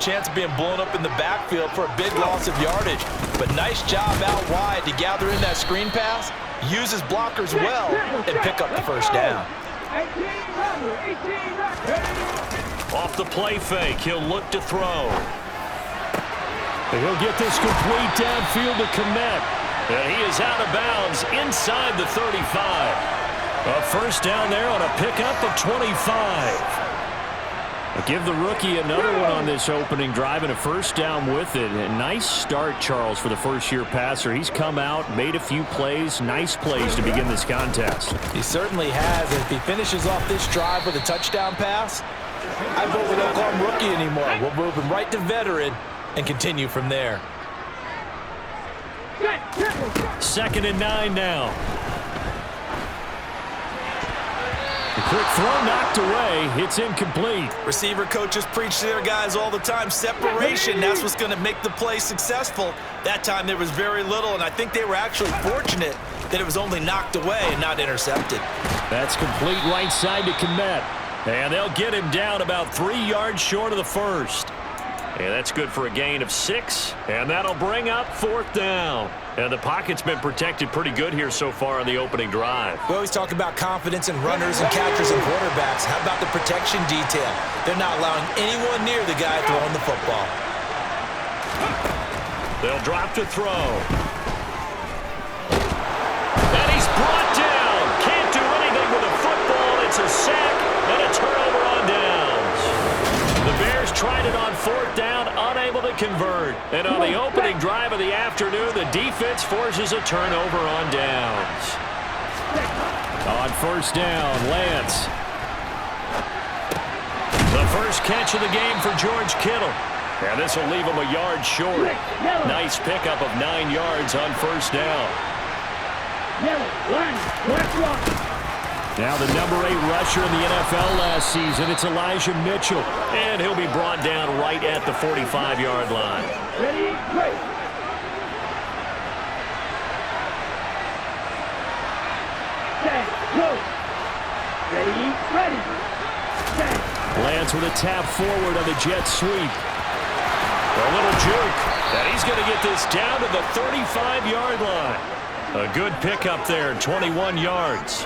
Chance of being blown up in the backfield for a big loss of yardage. But nice job out wide to gather in that screen pass, use his blockers well, and pick up the first down. Off the play fake, he'll look to throw. And he'll get this complete downfield to Kmet. And he is out of bounds inside the 35. A first down there on a pickup of 25. Give the rookie another one on this opening drive and a first down with it. A nice start, Charles, for the first-year passer. He's come out, made a few plays, nice plays to begin this contest. He certainly has. If he finishes off this drive with a touchdown pass, I vote we don't call him rookie anymore. We'll move him right to veteran and continue from there. 2nd and 9 now. The quick throw knocked away. It's incomplete. Receiver coaches preach to their guys all the time. Separation, that's what's going to make the play successful. That time there was very little, and I think they were actually fortunate that it was only knocked away and not intercepted. That's complete right side to Kmet. And they'll get him down about 3 yards short of the first. And that's good for a gain of 6. And that'll bring up 4th down. And the pocket's been protected pretty good here so far on the opening drive. We always talk about confidence in runners and catchers and quarterbacks. How about the protection detail? They're not allowing anyone near the guy throwing the football. They'll drop to throw. And he's brought down. Can't do anything with a football. It's a sack and a turnover on downs. The Bears tried it on 4th down, unable to convert. And on the opening drive of the afternoon, the defense forces a turnover on downs. On 1st down, Lance. The first catch of the game for George Kittle. And this will leave him a yard short. Nice pickup of 9 yards on 1st down. Now the number 8 rusher in the NFL last season, it's Elijah Mitchell. And he'll be brought down right at the 45-yard line. Ready, great. Set, go. Ready, ready. Set. Lance with a tap forward on the jet sweep. A little juke. And he's going to get this down to the 35-yard line. A good pickup there, 21 yards.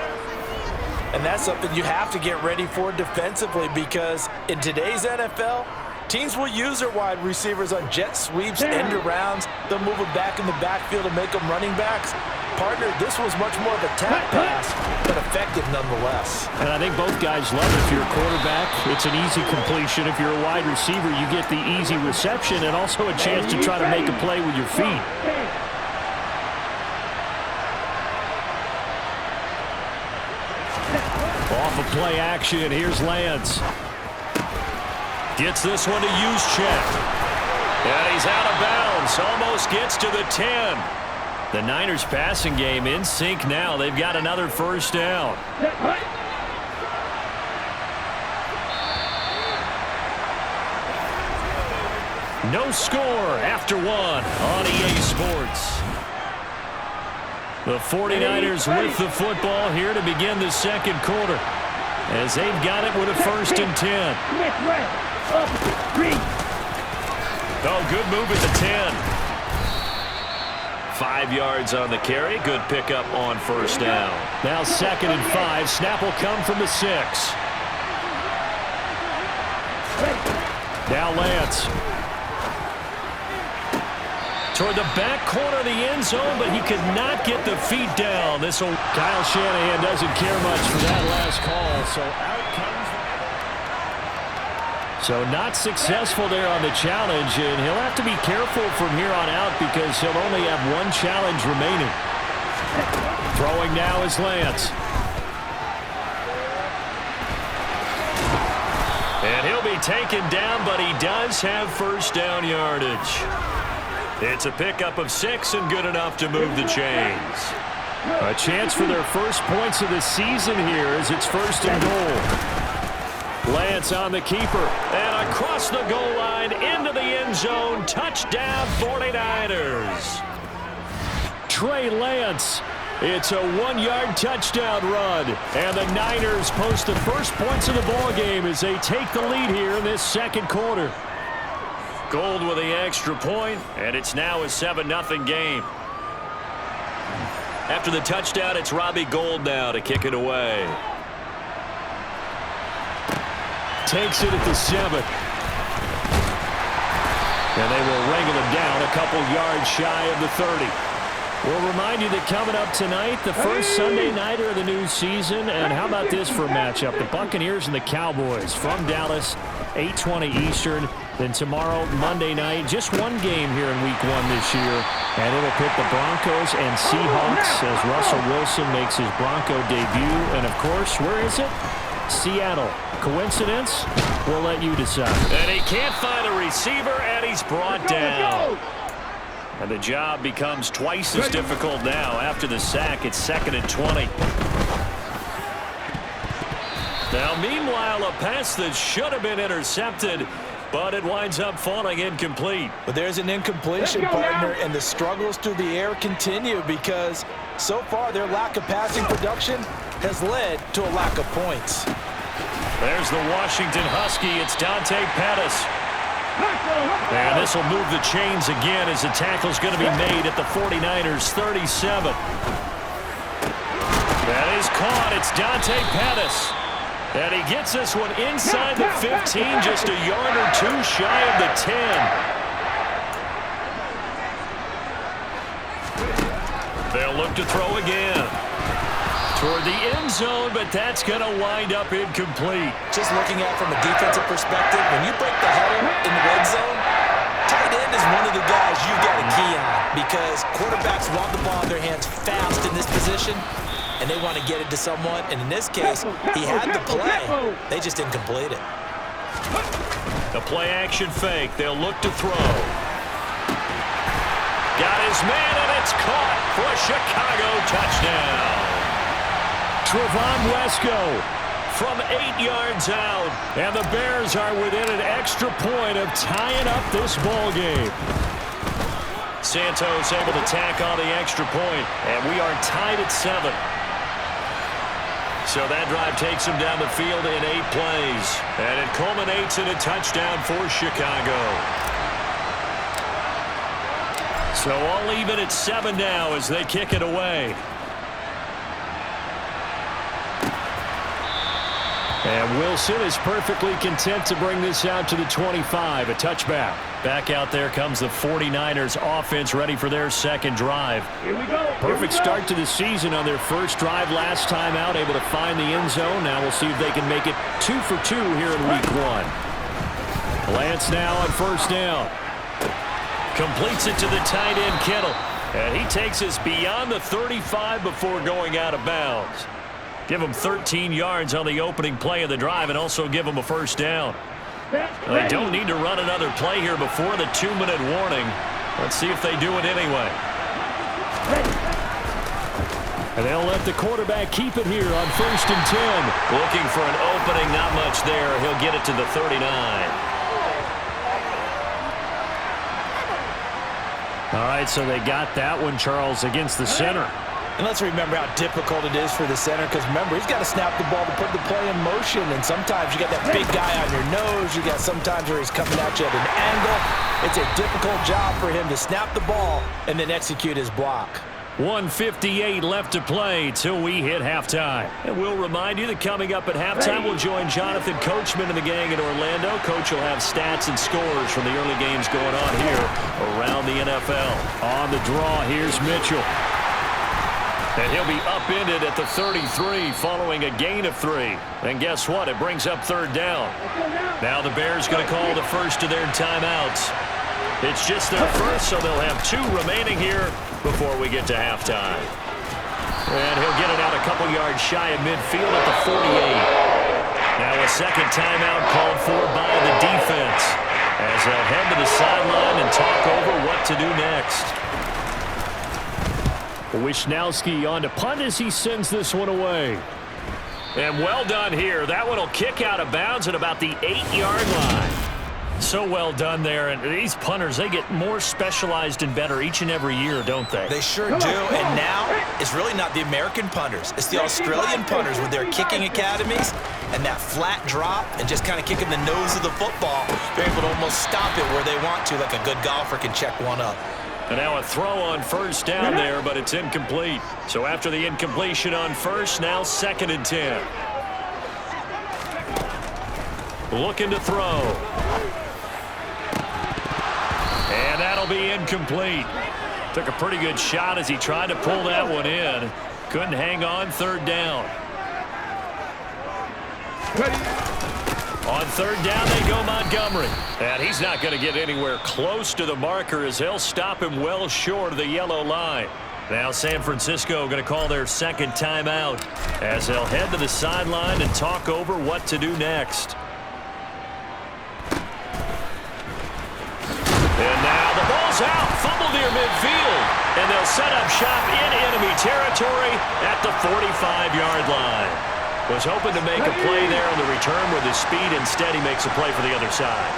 And that's something you have to get ready for defensively, because in today's NFL, teams will use their wide receivers on jet sweeps, end arounds. They'll move them back in the backfield and make them running backs. Partner, this was much more of a tap pass, but effective nonetheless. And I think both guys love it. If you're a quarterback, it's an easy completion. If you're a wide receiver, you get the easy reception and also a chance to try to make a play with your feet. Off of play action, here's Lance. Gets this one to Juszczyk. And he's out of bounds, almost gets to the 10. The Niners passing game in sync now. They've got another first down. No score after 1 on EA Sports. The 49ers with the football here to begin the second quarter, as they've got it with a 1st and 10. Oh, good move at the 10. 5 yards on the carry. Good pickup on 1st down. Now 2nd and 5. Snap will come from the 6. Now Lance. Toward the back corner of the end zone, but he could not get the feet down. Kyle Shanahan doesn't care much for that last call, so out comes. So not successful there on the challenge, and he'll have to be careful from here on out because he'll only have 1 challenge remaining. Throwing now is Lance. And he'll be taken down, but he does have first down yardage. It's a pickup of 6 and good enough to move the chains. A chance for their first points of the season here as it's 1st and goal. Lance on the keeper and across the goal line into the end zone. Touchdown 49ers. Trey Lance. It's a 1-yard touchdown run. And the Niners post the first points of the ball game as they take the lead here in this second quarter. Gold with the extra point, and it's now a 7-0 game. After the touchdown, it's Robbie Gould now to kick it away. Takes it at the 7. And they will wrangle him down a couple yards shy of the 30. We'll remind you that coming up tonight, the first Sunday nighter of the new season. And how about this for a matchup? The Buccaneers and the Cowboys from Dallas, 8:20 Eastern. Then tomorrow, Monday night, just one game here in Week 1 this year. And it'll pit the Broncos and Seahawks as Russell Wilson makes his Bronco debut. And, of course, where is it? Seattle. Coincidence? We'll let you decide. And he can't find a receiver, and he's brought down. And the job becomes twice as difficult now after the sack. It's 2nd and 20. Now, meanwhile, a pass that should have been intercepted, but it winds up falling incomplete. But there's an incompletion, partner, and the struggles through the air continue because so far their lack of passing production has led to a lack of points. There's the Washington Husky. It's Dante Pettis. And this will move the chains again as the tackle's going to be made at the 49ers 37. That is caught. It's Dante Pettis. And he gets this one inside the 15, just a yard or two shy of the 10. They'll look to throw again. Toward the end zone, but that's going to wind up incomplete. Just looking at it from a defensive perspective, when you break the huddle in the red zone, tight end is one of the guys you've got to key on because quarterbacks want the ball in their hands fast in this position, and they want to get it to someone. And in this case, he had the play. They just didn't complete it. The play-action fake. They'll look to throw. Got his man, and it's caught for a Chicago touchdown. Trevon Wesco from 8 yards out, and the Bears are within an extra point of tying up this ball game. Santos able to tack on the extra point, and we are tied at 7. So that drive takes him down the field in 8 plays, and it culminates in a touchdown for Chicago. So all even at 7 now as they kick it away. And Wilson is perfectly content to bring this out to the 25, a touchback. Back out there comes the 49ers offense ready for their second drive. Here we go. Perfect start to the season on their first drive last time out, able to find the end zone. Now we'll see if they can make it 2 for 2 here in Week 1. Lance now on first down. Completes it to the tight end, Kittle. And he takes us beyond the 35 before going out of bounds. Give him 13 yards on the opening play of the drive and also give him a first down. They don't need to run another play here before the 2-minute warning. Let's see if they do it anyway. And they'll let the quarterback keep it here on 1st and 10. Looking for an opening, not much there. He'll get it to the 39. All right, so they got that one, Charles, against the center. And let's remember how difficult it is for the center because, remember, he's got to snap the ball to put the play in motion. And sometimes you got that big guy on your nose. You got sometimes where he's coming at you at an angle. It's a difficult job for him to snap the ball and then execute his block. 1:58 left to play till we hit halftime. And we'll remind you that coming up at halftime, we'll join Jonathan Coachman and the gang in Orlando. Coach will have stats and scores from the early games going on here around the NFL. On the draw, here's Mitchell. And he'll be upended at the 33 following a gain of 3. And guess what? It brings up 3rd down. Now the Bears going to call the first of their timeouts. It's just their first, so they'll have 2 remaining here before we get to halftime. And he'll get it out a couple yards shy of midfield at the 48. Now a second timeout called for by the defense as they'll head to the sideline and talk over what to do next. Wishnowski on to punt as he sends this one away. And well done here. That one will kick out of bounds at about the 8-yard line. So well done there. And these punters, they get more specialized and better each and every year, don't they? They sure do. And now it's really not the American punters. It's the Australian punters with their kicking academies and that flat drop and just kind of kicking the nose of the football. They're able to almost stop it where they want to, like a good golfer can check one up. And now a throw on first down there, but it's incomplete. So after the incompletion on first, now 2nd and 10. Looking to throw. And that'll be incomplete. Took a pretty good shot as he tried to pull that one in. Couldn't hang on, 3rd down. On 3rd down, they go Montgomery. And he's not going to get anywhere close to the marker as they'll stop him well short of the yellow line. Now San Francisco going to call their 2nd timeout as they'll head to the sideline and talk over what to do next. And now the ball's out, fumbled near midfield, and they'll set up shop in enemy territory at the 45-yard line. Was hoping to make a play there on the return with his speed. Instead, he makes a play for the other side.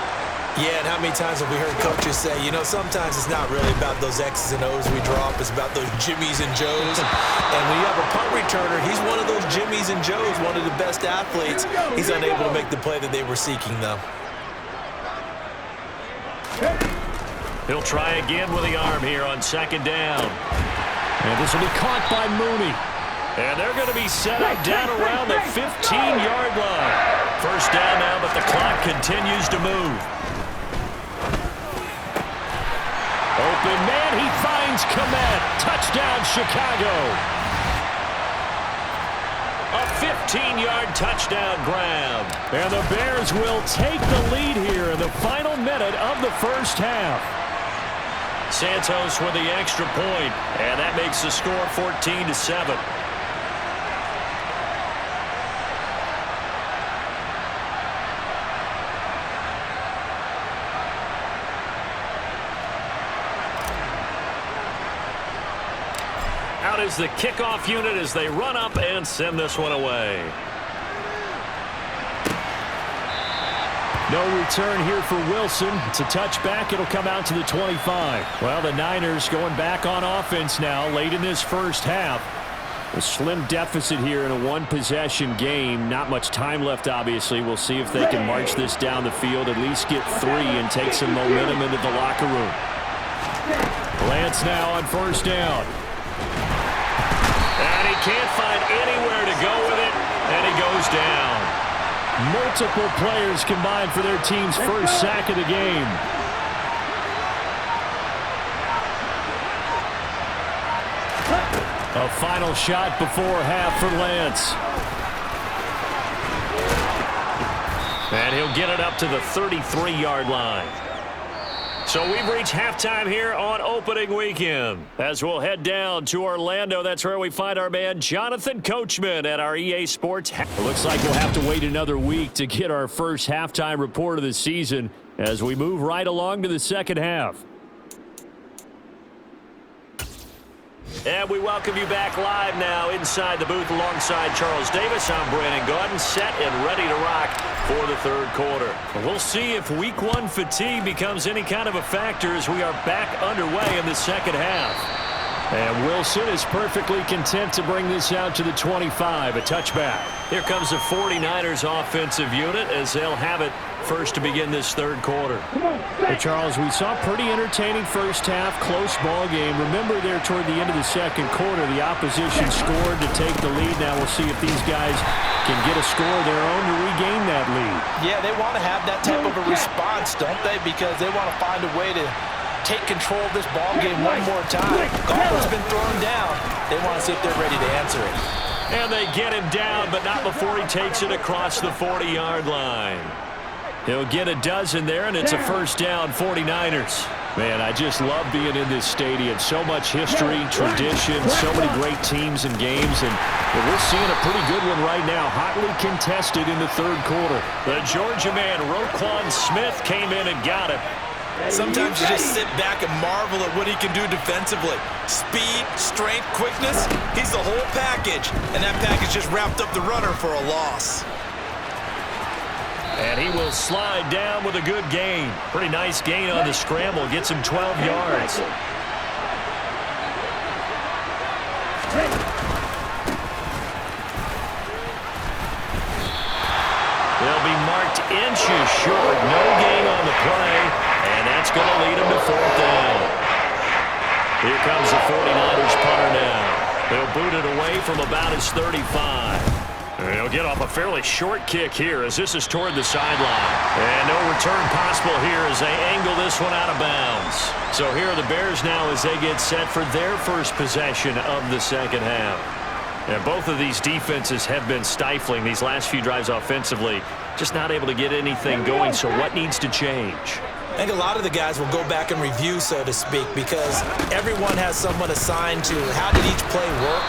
Yeah, and how many times have we heard coaches say, you know, sometimes it's not really about those X's and O's we drop. It's about those Jimmies and Joes. And when you have a punt returner, he's one of those Jimmies and Joes, one of the best athletes. He's unable to make the play that they were seeking, though. He'll try again with the arm here on 2nd down. And this will be caught by Mooney. And they're going to be set up down around the 15-yard line. First down now, but the clock continues to move. Open man, he finds Komet. Touchdown, Chicago. A 15-yard touchdown grab. And the Bears will take the lead here in the final minute of the first half. Santos with the extra point, and that makes the score 14-7. Out is the kickoff unit as they run up and send this one away. No return here for Wilson. It's a touchback. It'll come out to the 25. Well, the Niners going back on offense now late in this first half. A slim deficit here in a one-possession game. Not much time left, obviously. We'll see if they can march this down the field, at least get 3 and take some momentum into the locker room. Lance now on first down. And he can't find anywhere to go with it, and he goes down. Multiple players combined for their team's first sack of the game. A final shot before half for Lance. And he'll get it up to the 33-yard line. So we've reached halftime here on opening weekend. As we'll head down to Orlando, that's where we find our man Jonathan Coachman at our EA Sports. It looks like we'll have to wait another week to get our first halftime report of the season as we move right along to the second half. And we welcome you back live now inside the booth alongside Charles Davis. I'm Brandon Gaudin, set and ready to rock for the third quarter. We'll see if week 1 fatigue becomes any kind of a factor as we are back underway in the second half. And Wilson is perfectly content to bring this out to the 25, a touchback. Here comes the 49ers offensive unit as they'll have it first to begin this third quarter. Hey, Charles, we saw a pretty entertaining first half, close ball game. Remember there toward the end of the second quarter, the opposition scored to take the lead. Now we'll see if these guys can get a score of their own to regain that lead. Yeah, they want to have that type of a response, don't they? Because they want to find a way to take control of this ball game one more time. Gauntlet's been thrown down. They want to see if they're ready to answer it. And they get him down, but not before he takes it across the 40-yard line. He'll get a dozen there, and it's a first down, 49ers. Man, I just love being in this stadium. So much history, tradition, so many great teams and games, and we're seeing a pretty good one right now, hotly contested in the third quarter. The Georgia man, Roquan Smith, came in and got it. Sometimes you just sit back and marvel at what he can do defensively. Speed, strength, quickness, he's the whole package. And that package just wrapped up the runner for a loss. And he will slide down with a good gain. Pretty nice gain on the scramble. Gets him 12 yards. They'll be marked inches short. No gain on the play. And that's going to lead him to 4th down. Here comes the 49ers punter now. They'll boot it away from about his 35. He'll get off a fairly short kick here as this is toward the sideline. And no return possible here as they angle this one out of bounds. So here are the Bears now as they get set for their first possession of the second half. And both of these defenses have been stifling these last few drives offensively. Just not able to get anything going, so what needs to change? I think a lot of the guys will go back and review, so to speak, because everyone has someone assigned to how did each play work.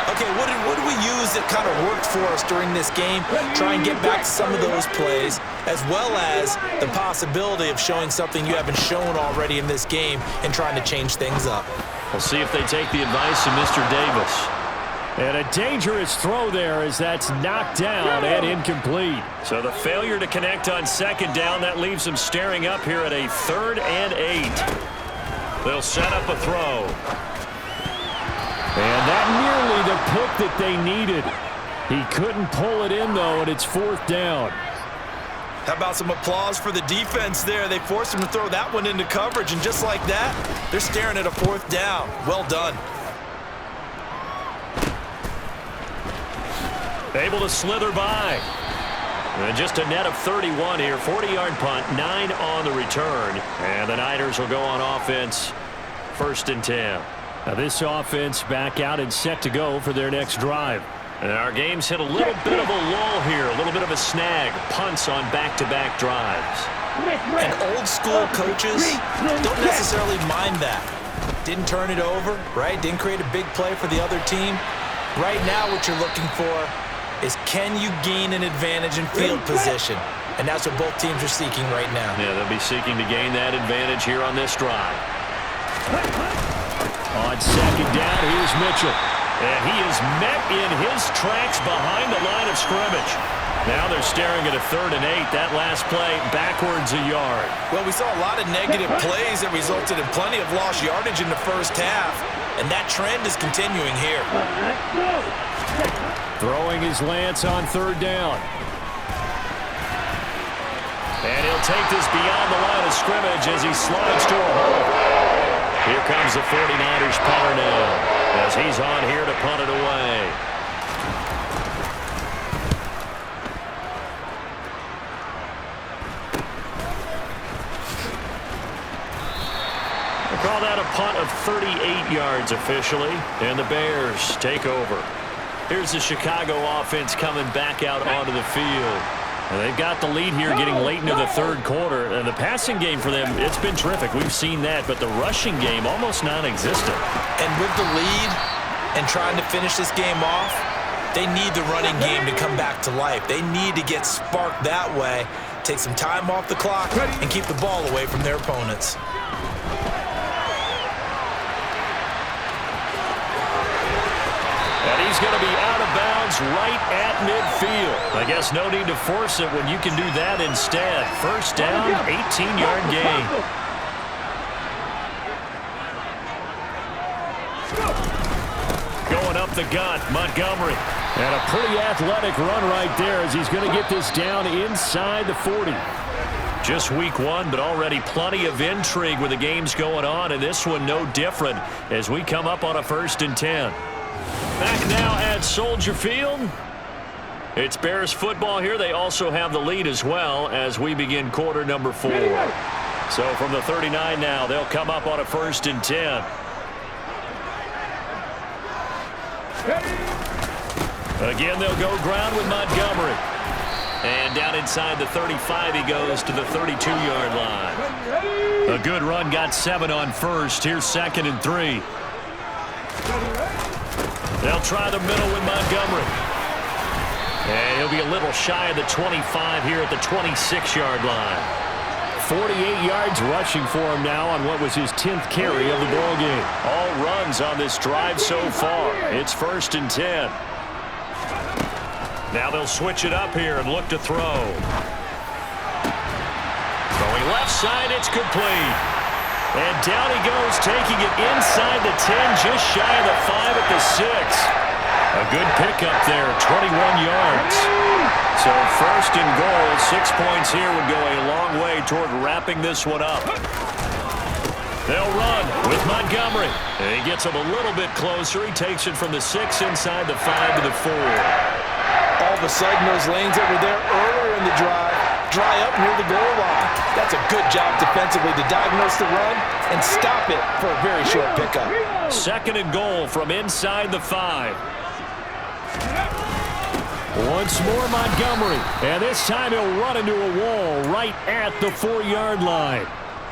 Okay, what did we use that kind of worked for us during this game? Try and get back to some of those plays, as well as the possibility of showing something you haven't shown already in this game and trying to change things up. We'll see if they take the advice of Mr. Davis. And a dangerous throw there as that's knocked down and incomplete. So the failure to connect on second down, that leaves them staring up here at a 3rd and 8. They'll set up a throw. And that nearly the pick that they needed. He couldn't pull it in, though, and it's 4th down. How about some applause for the defense there? They forced him to throw that one into coverage, and just like that, they're staring at a 4th down. Well done. Able to slither by. And just a net of 31 here. 40-yard punt, 9 on the return. And the Niners will go on offense. 1st and 10. Now this offense back out and set to go for their next drive. And our game's hit a little bit of a lull here. A little bit of a snag. Punts on back-to-back drives. And old-school coaches don't necessarily mind that. Didn't turn it over, right? Didn't create a big play for the other team. Right now what you're looking for is can you gain an advantage in field position? And that's what both teams are seeking right now. Yeah, they'll be seeking to gain that advantage here on this drive. On second down, here's Mitchell. And he is met in his tracks behind the line of scrimmage. Now they're staring at a 3rd and 8. That last play backwards a yard. Well, we saw a lot of negative plays that resulted in plenty of lost yardage in the first half. And that trend is continuing here. Throwing his lance on 3rd down. And he'll take this beyond the line of scrimmage as he slides to a hole. Here comes the 49ers punter now as he's on here to punt it away. They call that a punt of 38 yards officially, and the Bears take over. Here's the Chicago offense coming back out onto the field. And they've got the lead here getting late into the 3rd quarter. And the passing game for them, it's been terrific. We've seen that, but the rushing game almost non-existent. And with the lead and trying to finish this game off, they need the running game to come back to life. They need to get sparked that way, take some time off the clock, and keep the ball away from their opponents. And he's going to be out of bounds right at midfield. I guess no need to force it when you can do that instead. 1st down, 18-yard gain. Going up the gut, Montgomery. And a pretty athletic run right there as he's going to get this down inside the 40. Just week 1, but already plenty of intrigue with the games going on, and this one no different as we come up on a 1st and 10. Back now at Soldier Field. It's Bears football here. They also have the lead as well as we begin quarter number 4. So from the 39 now, they'll come up on a 1st and 10. Again, they'll go ground with Montgomery. And down inside the 35, he goes to the 32-yard line. A good run, got 7 on 1st. Here's 2nd and 3. They'll try the middle with Montgomery. And he'll be a little shy of the 25 here at the 26-yard line. 48 yards rushing for him now on what was his 10th carry of the ball game. All runs on this drive so far. It's 1st and 10. Now they'll switch it up here and look to throw. Going left side, it's complete. And down he goes, taking it inside the 10, just shy of the 5 at the 6. A good pickup there, 21 yards. So first and goal, 6 points here would go a long way toward wrapping this one up. They'll run with Montgomery. And he gets him a little bit closer. He takes it from the 6 inside the 5 to the 4. All of a sudden, those lanes that were there earlier in the drive dry up near the goal line. That's a good job defensively to diagnose the run and stop it for a very short pickup. Second and goal from inside the 5. Once more Montgomery. And this time he'll run into a wall right at the 4-yard line.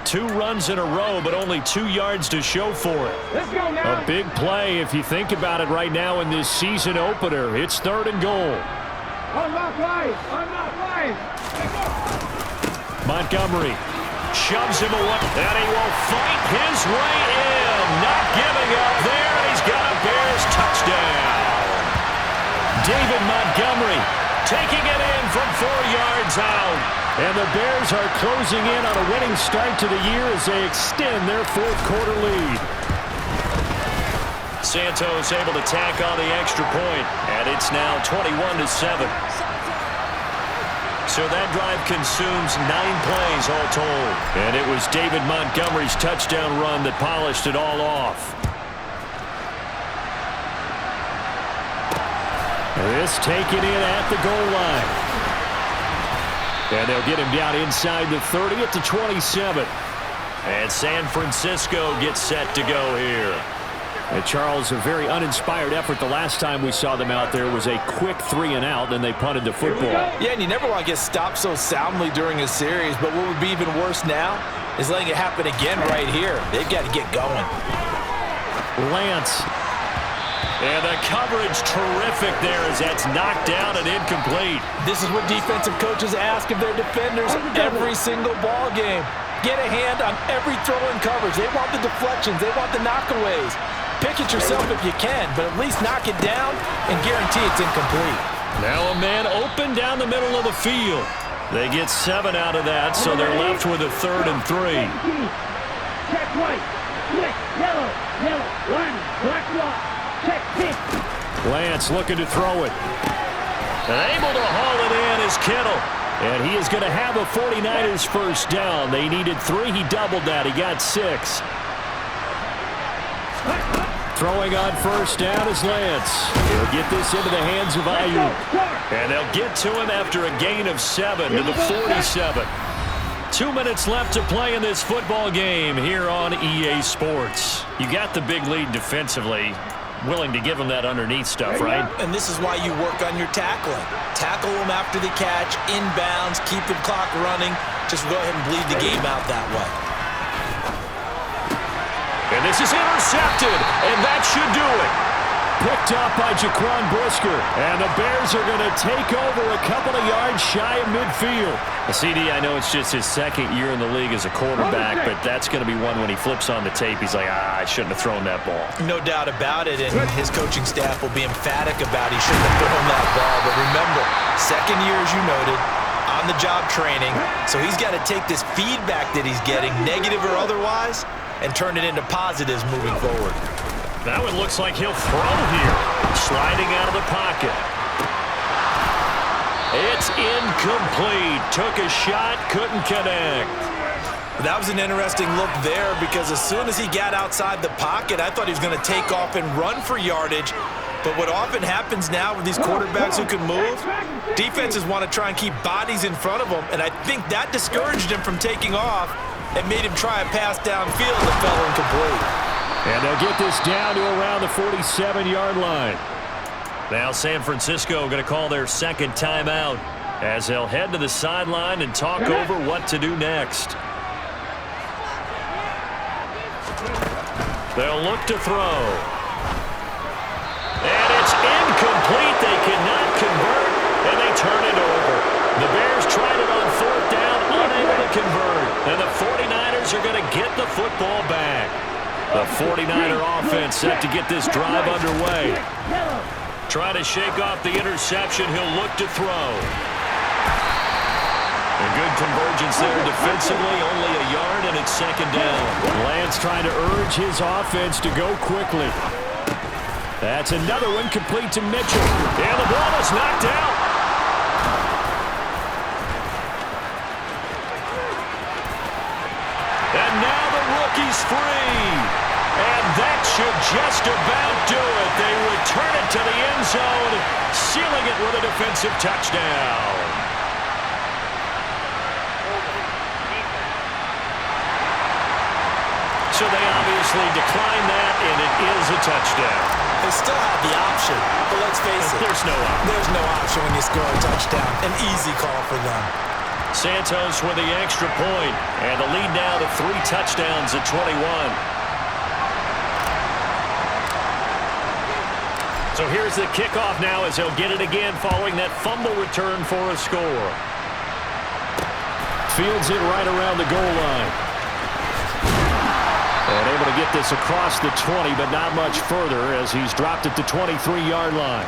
2 runs in a row, but only 2 yards to show for it. Let's go now. A big play if you think about it right now in this season opener. It's 3rd and goal. Unlock line. Unlock line. Montgomery Shoves him away, and he will fight his way in. Not giving up there, and he's got a Bears touchdown. David Montgomery taking it in from 4 yards out. And the Bears are closing in on a winning start to the year as they extend their 4th quarter lead. Santos able to tack on the extra point, and it's now 21-7. So that drive consumes 9 plays all told. And it was David Montgomery's touchdown run that polished it all off. This taken in at the goal line. And they'll get him down inside the 30 at the 27. And San Francisco gets set to go here. And Charles, a very uninspired effort the last time we saw them out there was a quick 3 and out, then they punted the football. Yeah, and you never want to get stopped so soundly during a series, but what would be even worse now is letting it happen again right here. They've got to get going. Lance. And the coverage terrific there as that's knocked down and incomplete. This is what defensive coaches ask of their defenders every single ball game. Get a hand on every throw in coverage. They want the deflections. They want the knockaways. Pick it yourself if you can, but at least knock it down and guarantee it's incomplete. Now a man open down the middle of the field. They get 7 out of that, so they're left with a 3rd and 3. Check white. Click. Yellow. Yellow. One. Black block. Check pink. Lance looking to throw it. And able to haul it in is Kittle. And he is going to have a 49ers first down. They needed 3. He doubled that. He got 6. Throwing on first down is Lance. He'll get this into the hands of Ayuk. And they'll get to him after a gain of 7 to the 47. 2 minutes left to play in this football game here on EA Sports. You got the big lead defensively. Willing to give them that underneath stuff, right? And this is why you work on your tackling. Tackle them after the catch, inbounds, keep the clock running. Just go ahead and bleed the game out that way. And this is intercepted, and that should do it. Picked up by Jaquan Brisker. And the Bears are going to take over a couple of yards shy of midfield. CD, I know it's just his 2nd year in the league as a quarterback, but that's going to be one when he flips on the tape, he's like, I shouldn't have thrown that ball. No doubt about it, and his coaching staff will be emphatic about he shouldn't have thrown that ball. But remember, 2nd year, as you noted, on-the-job training, so he's got to take this feedback that he's getting, negative or otherwise, and turn it into positives moving forward. That one looks like he'll throw here. Sliding out of the pocket. It's incomplete. Took a shot, couldn't connect. That was an interesting look there because as soon as he got outside the pocket, I thought he was going to take off and run for yardage. But what often happens now with these quarterbacks who can move, defenses want to try and keep bodies in front of them, and I think that discouraged him from taking off and made him try a pass downfield that fell incomplete. And they'll get this down to around the 47-yard line. Now San Francisco going to call their 2nd timeout as they'll head to the sideline and talk over what to do next. They'll look to throw. And it's incomplete. They cannot convert, and they turn it over. The Bears tried it on 4th down, unable to convert. And the 49ers are going to get the football back. The 49er offense set to get this drive underway. Try to shake off the interception. He'll look to throw. A good convergence there defensively. Only a yard, and it's second down. Lance trying to urge his offense to go quickly. That's another one complete to Mitchell. And the ball is knocked out. And now the rookie's free. And that should just about do it. They return it to the end zone, sealing it with a defensive touchdown. So they obviously decline that, and it is a touchdown. They still have the option, but let's face it. There's no option. There's no option when you score a touchdown. An easy call for them. Santos with the extra point, and the lead now to 3 touchdowns at 21. So here's the kickoff now as he'll get it again following that fumble return for a score. Fields it right around the goal line. And able to get this across the 20, but not much further as he's dropped it to 23-yard line.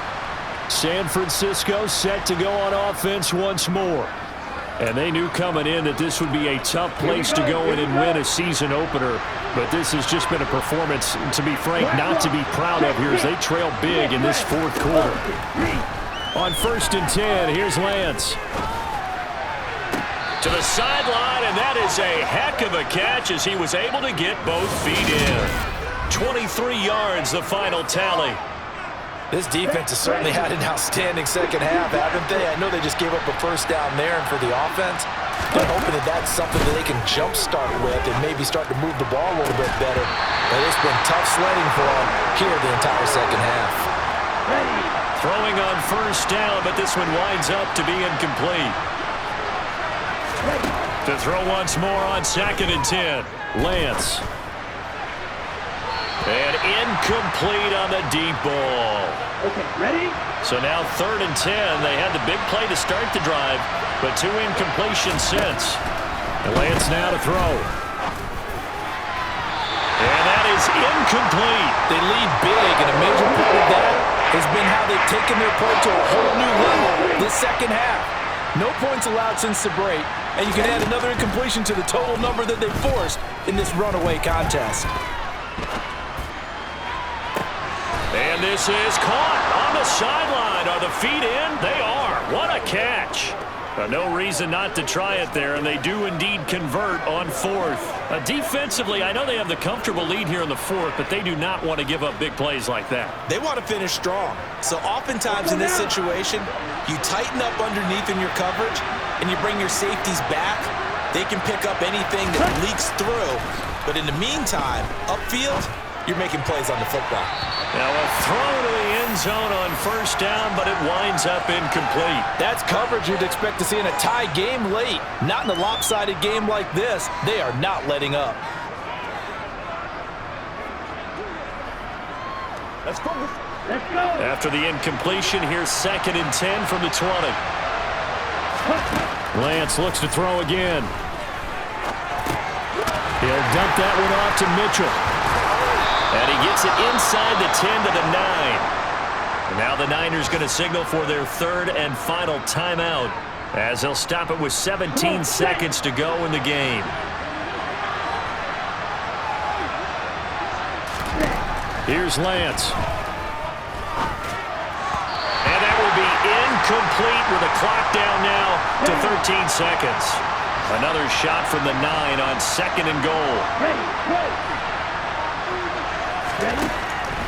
San Francisco set to go on offense once more. And they knew coming in that this would be a tough place to go in and win a season opener. But this has just been a performance, to be frank, not to be proud of here as they trail big in this fourth quarter. On 1st and 10, here's Lance. To the sideline, and that is a heck of a catch as he was able to get both feet in. 23 yards, the final tally. This defense has certainly had an outstanding second half, haven't they? I know they just gave up a first down there, and for the offense, they're hoping that that's something that they can jumpstart with and maybe start to move the ball a little bit better. But it's been tough sledding for them here the entire second half. Throwing on first down, but this one winds up to be incomplete. To throw once more on 2nd and 10. Lance. And incomplete on the deep ball. Okay, ready? So now 3rd and 10. They had the big play to start the drive, but 2 incompletions since. And Lance now to throw. And that is incomplete. They lead big, and a major part of that has been how they've taken their play to a whole new level this second half. No points allowed since the break, and you can add another incompletion to the total number that they forced in this runaway contest. And this is caught on the sideline. Are the feet in? They are. What a catch. No reason not to try it there, and they do indeed convert on 4th. Defensively, I know they have the comfortable lead here in the 4th, but they do not want to give up big plays like that. They want to finish strong. So oftentimes in this situation, you tighten up underneath in your coverage, and you bring your safeties back. They can pick up anything that leaks through. But in the meantime, upfield, you're making plays on the football. Now a throw to the end zone on first down, but it winds up incomplete. That's coverage you'd expect to see in a tie game late. Not in a lopsided game like this. They are not letting up. Let's go. Let's go. After the incompletion, here's 2nd and 10 from the 20. Lance looks to throw again. He'll dump that one off to Mitchell. And he gets it inside the 10 to the 9. And now the Niners going to signal for their 3rd and final timeout as they'll stop it with 17 seconds to go in the game. Here's Lance. And that will be incomplete with the clock down now to 13 seconds. Another shot from the 9 on 2nd and goal.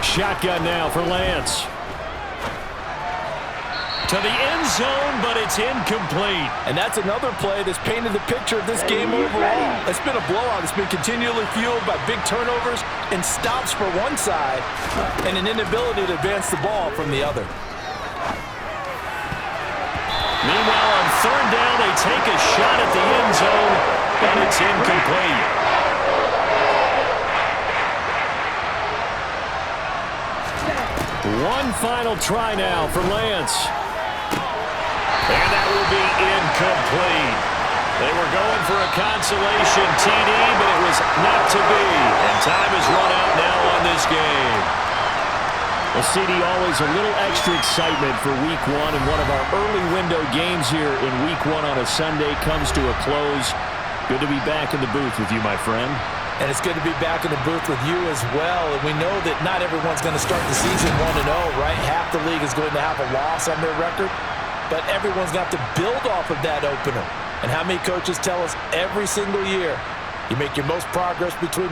Shotgun now for Lance. To the end zone, but it's incomplete. And that's another play that's painted the picture of this game overall. It's been a blowout. It's been continually fueled by big turnovers and stops for one side and an inability to advance the ball from the other. Meanwhile, on 3rd down, they take a shot at the end zone, and it's incomplete. One final try now for Lance. And that will be incomplete. They were going for a consolation TD, but it was not to be. And time is run out now on this game. Well, CD, always a little extra excitement for Week 1, and one of our early window games here in Week 1 on a Sunday comes to a close. Good to be back in the booth with you, my friend. And it's good to be back in the booth with you as well. And we know that not everyone's going to start the season 1-0, right? Half the league is going to have a loss on their record, but everyone's going to have to build off of that opener. And how many coaches tell us every single year, you make your most progress between